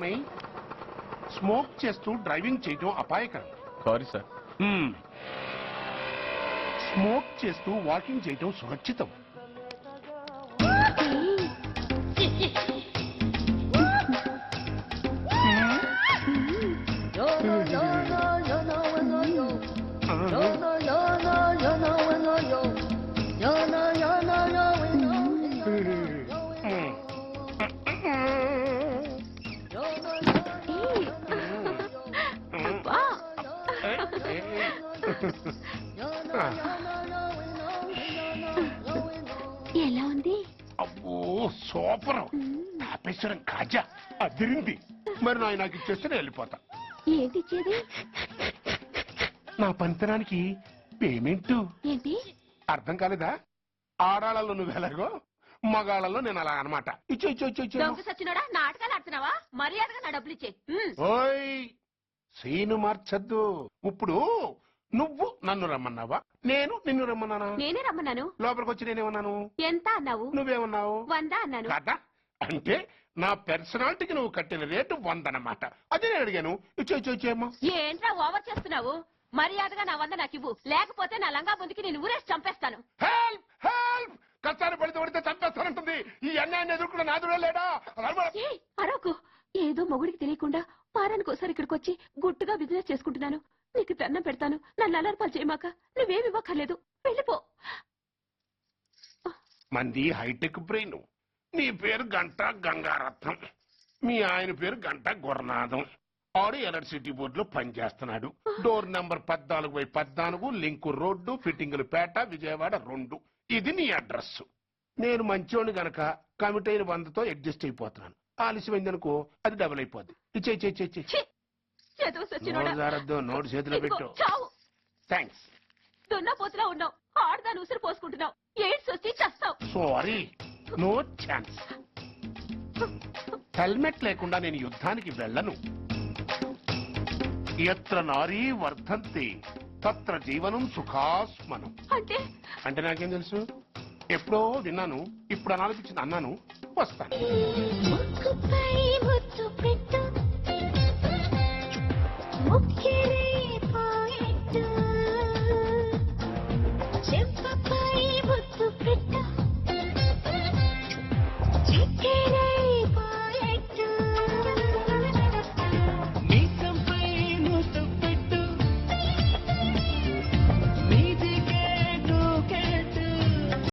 మీ smoke చేస్తూ driving చేయటం అపాయకరం. Sorry sir. స్మోక్ చేస్తూ వాకింగ్ చేయటం సురక్షితం. ఎలా ఉంది? అబ్బో సూపర్. తాపేశ్వరం కాజా అదిరింది. మరి నాకు ఇచ్చేస్తే నేను వెళ్ళిపోతా. ఏంటి ఇచ్చేది? నా పంతనానికి పేమెంట్. ఏంటి అర్థం కాలేదా? ఆడాళ్ళలో నువ్వు ఎలాగో మగాళ్ళలో నేను అలా అనమాట. ఇచ్చో ఇచ్చో ఇచ్చో ఇచ్చో. దొంగ సచ్చినోడా, నాటకాలు ఆడుతున్నావా? మర్యాదగా నా డబ్బులు ఇచ్చే. ఓయ్ సీను మార్చద్దు. ఇప్పుడు నువ్వు నన్ను రమ్మన్నావా, నేను నిన్ను రమ్మన్నానా? నేనే రమ్మన్నాను. లోపలికి వచ్చి నేనేమన్నాను? ఎంత అన్నావు? నువ్వేమన్నావు? 100 అన్నాను. కదా అంటే నా పర్సనాలిటీకి నువ్వు కట్టిన రేటు 100 అన్నమాట. అదే నేను అడిగాను. ఇచ్చో ఇచ్చో ఇచ్చేమ్మా. ఏంట్రా ఓవర్ చేస్తున్నావు? మర్యాదగా నా 100 నాకు ఇవ్వు, లేకపోతే నా లంగా ముందుకి నేను ఊరేసి చంపేస్తాను. Help help. కష్టాన్ని పడితే పడితే చంపేస్తానంటుంది. ఈ అన్యాయాన్ని ఎదుర్కొన్న నాదుడే లేడా? అరకు ఏదో మొగుడికి తెలియకుండా వారానికి ఒకసారి ఇక్కడికి వచ్చి గుట్టుగా బిజినెస్ చేసుకుంటున్నాను. నీకు దండం పెడతాను, నన్ను అలర్పాలు చేయమాక. నువ్వేమి ఇవ్వక్కర్లేదు, వెళ్ళిపో. మంది హైటెక్ బ్రెయిన్. నీ పేరు గంట గంగారత్నం, మీ ఆయన పేరు గంట గురునాథం. ఆడు ఎలక్ట్రిసిటీ బోర్డులో పనిచేస్తున్నాడు. డోర్ నంబర్ 14/14, లింకు రోడ్డు, ఫిట్టింగులు పేట, విజయవాడ 2. ఇది నీ అడ్రస్. నేను మంచోని గనక కమిట్ అయిన 100తో అడ్జస్ట్ అయిపోతున్నాను. ఆలస్యమైందనుకో అది డబుల్ అయిపోద్ది. ఇచ్చే నోటు చేతిలో పెట్టు. థ్యాంక్స్. దున్నపోతులా ఉన్నావు, ఆడదాని ఉసురు పోసుకుంటున్నావు. ఎయిడ్స్ వచ్చి చస్తావు. Sorry, no chance. హెల్మెట్ లేకుండా నేను యుద్ధానికి వెళ్ళను. ఎత్ర నారీ వర్ధంతి తత్ర జీవనం సుఖాస్మనం. అంటే నాకేం తెలుసు? ఎప్పుడో విన్నాను, ఇప్పుడు అనాలనిపించింది అన్నాను. వస్తాను. ముక్కు